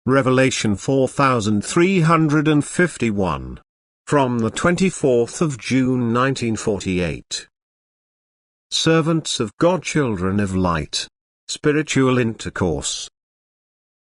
Revelation 4351. From the 24th of June 1948. Servants of God, children of light. Spiritual intercourse.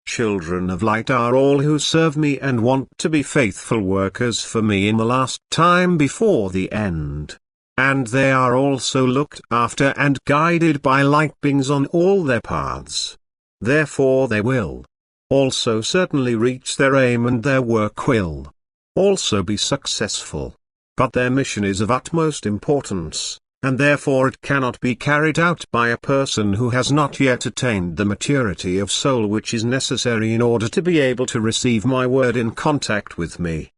Children of light are all who serve me and want to be faithful workers for me in the last time before the end. And they are also looked after and guided by light beings on all their paths. Therefore they will also certainly reach their aim, and their work will also be successful. But their mission is of utmost importance, and therefore it cannot be carried out by a person who has not yet attained the maturity of soul which is necessary in order to be able to receive my word in contact with me.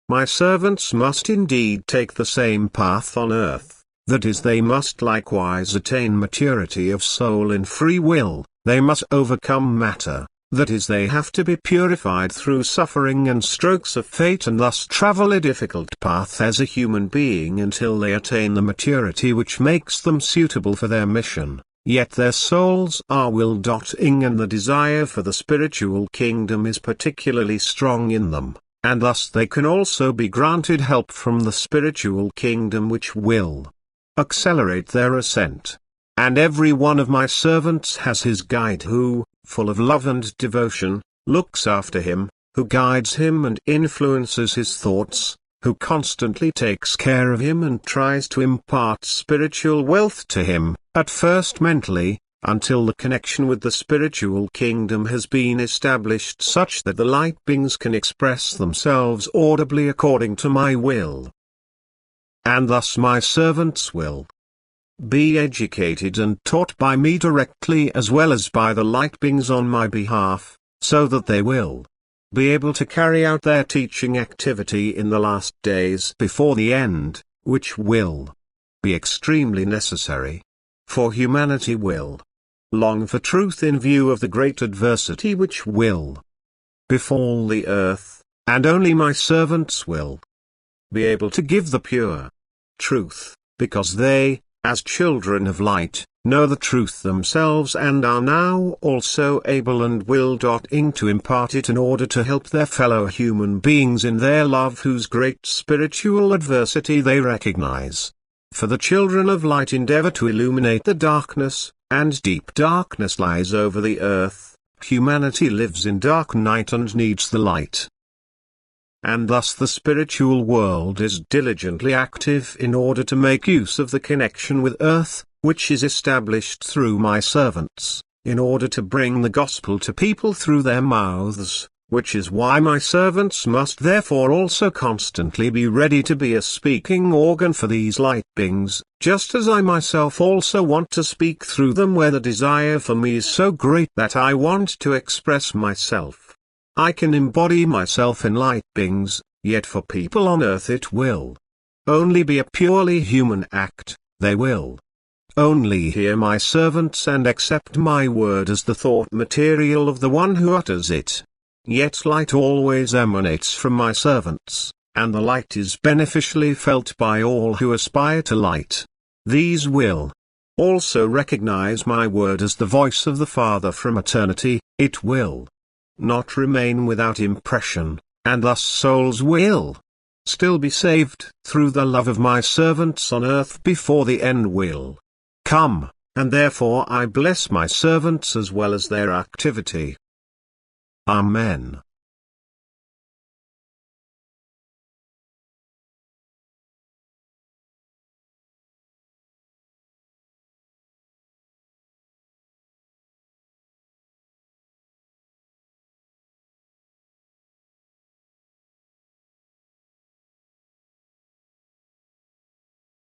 My servants must indeed take the same path on earth, that is, they must likewise attain maturity of soul in free will. They must overcome matter, that is, they have to be purified through suffering and strokes of fate, and thus travel a difficult path as a human being until they attain the maturity which makes them suitable for their mission. Yet their souls are will-dotting, and the desire for the spiritual kingdom is particularly strong in them, and thus they can also be granted help from the spiritual kingdom which will accelerate their ascent. And every one of my servants has his guide who, full of love and devotion, looks after him, who guides him and influences his thoughts, who constantly takes care of him and tries to impart spiritual wealth to him, at first mentally, until the connection with the spiritual kingdom has been established such that the light beings can express themselves audibly according to my will. And thus my servants will be educated and taught by me directly as well as by the light beings on my behalf, so that they will be able to carry out their teaching activity in the last days before the end, which will be extremely necessary. For humanity will long for truth in view of the great adversity which will befall the earth, and only my servants will be able to give the pure truth, because they, as children of light, know the truth themselves and are now also able and will-dotting to impart it in order to help their fellow human beings in their love whose great spiritual adversity they recognize. For the children of light endeavor to illuminate the darkness, and deep darkness lies over the earth. Humanity lives in dark night and needs the light. And thus the spiritual world is diligently active in order to make use of the connection with earth, which is established through my servants, in order to bring the gospel to people through their mouths, which is why my servants must therefore also constantly be ready to be a speaking organ for these light beings, just as I myself also want to speak through them where the desire for me is so great that I want to express myself. I can embody myself in light beings, yet for people on earth it will only be a purely human act. They will only hear my servants and accept my word as the thought material of the one who utters it. Yet light always emanates from my servants, and the light is beneficially felt by all who aspire to light. These will also recognize my word as the voice of the Father from eternity. It will not remain without impression, and thus souls will still be saved through the love of my servants on earth before the end will come, and therefore I bless my servants as well as their activity. Amen.